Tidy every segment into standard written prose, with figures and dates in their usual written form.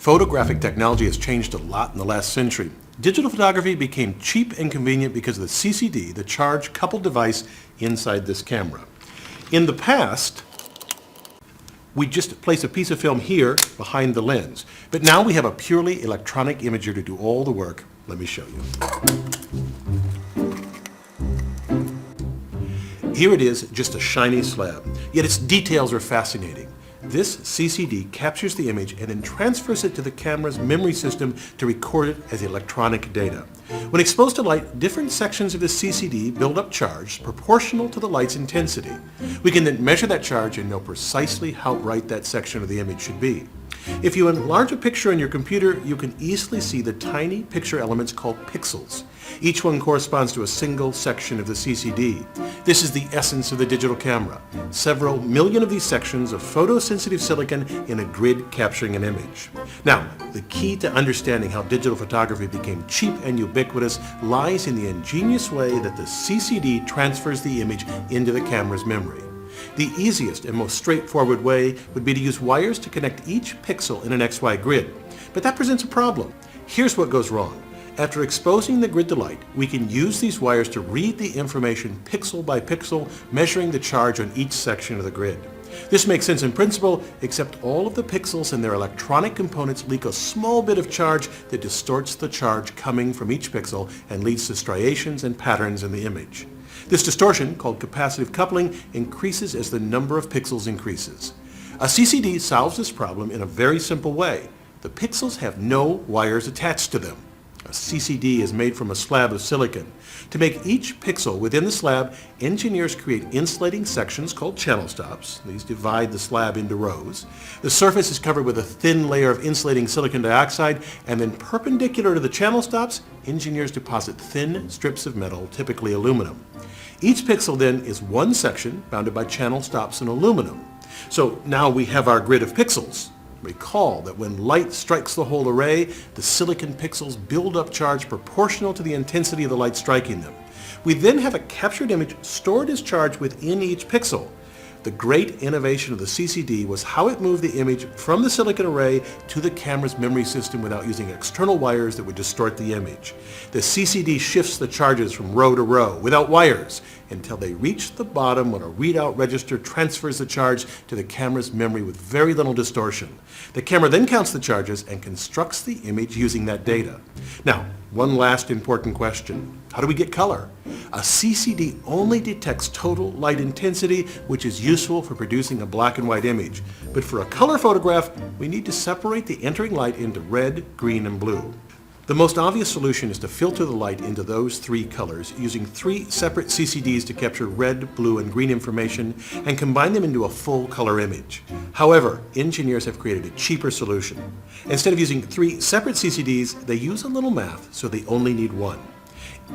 Photographic technology has changed a lot in the last century. Digital photography became cheap and convenient because of the CCD, the charge-coupled device inside this camera. In the past, we just place a piece of film here behind the lens. But now we have a purely electronic imager to do all the work. Let me show you. Here it is, just a shiny slab, yet its details are fascinating. This CCD captures the image and then transfers it to the camera's memory system to record it as electronic data. When exposed to light, different sections of the CCD build up charge proportional to the light's intensity. We can then measure that charge and know precisely how bright that section of the image should be. If you enlarge a picture on your computer, you can easily see the tiny picture elements called pixels. Each one corresponds to a single section of the CCD. This is the essence of the digital camera. Several million of these sections of photosensitive silicon in a grid capturing an image. Now, the key to understanding how digital photography became cheap and ubiquitous lies in the ingenious way that the CCD transfers the image into the camera's memory. The easiest and most straightforward way would be to use wires to connect each pixel in an XY grid. But that presents a problem. Here's what goes wrong. After exposing the grid to light, we can use these wires to read the information pixel by pixel, measuring the charge on each section of the grid. This makes sense in principle, except all of the pixels and their electronic components leak a small bit of charge that distorts the charge coming from each pixel and leads to striations and patterns in the image. This distortion, called capacitive coupling, increases as the number of pixels increases. A CCD solves this problem in a very simple way. The pixels have no wires attached to them. A CCD is made from a slab of silicon. To make each pixel within the slab, engineers create insulating sections called channel stops. These divide the slab into rows. The surface is covered with a thin layer of insulating silicon dioxide, and then perpendicular to the channel stops, engineers deposit thin strips of metal, typically aluminum. Each pixel then is one section bounded by channel stops in aluminum. So now we have our grid of pixels. Recall that when light strikes the whole array, the silicon pixels build up charge proportional to the intensity of the light striking them. We then have a captured image stored as charge within each pixel. The great innovation of the CCD was how it moved the image from the silicon array to the camera's memory system without using external wires that would distort the image. The CCD shifts the charges from row to row without wires until they reach the bottom when a readout register transfers the charge to the camera's memory with very little distortion. The camera then counts the charges and constructs the image using that data. Now, one last important question. How do we get color? A CCD only detects total light intensity, which is useful for producing a black and white image. But for a color photograph, we need to separate the entering light into red, green, and blue. The most obvious solution is to filter the light into those three colors using three separate CCDs to capture red, blue, and green information and combine them into a full color image. However, engineers have created a cheaper solution. Instead of using three separate CCDs, they use a little math, so they only need one.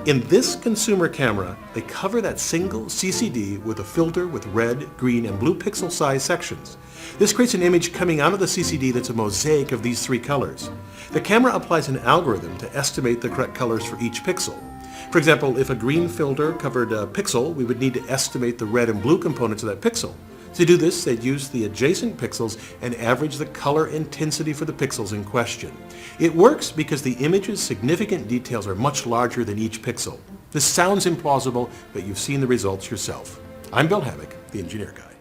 In this consumer camera, they cover that single CCD with a filter with red, green, and blue pixel size sections. This creates an image coming out of the CCD that's a mosaic of these three colors. The camera applies an algorithm to estimate the correct colors for each pixel. For example, if a green filter covered a pixel, we would need to estimate the red and blue components of that pixel. To do this, they'd use the adjacent pixels and average the color intensity for the pixels in question. It works because the image's significant details are much larger than each pixel. This sounds implausible, but you've seen the results yourself. I'm Bill Hammack, the Engineer Guy.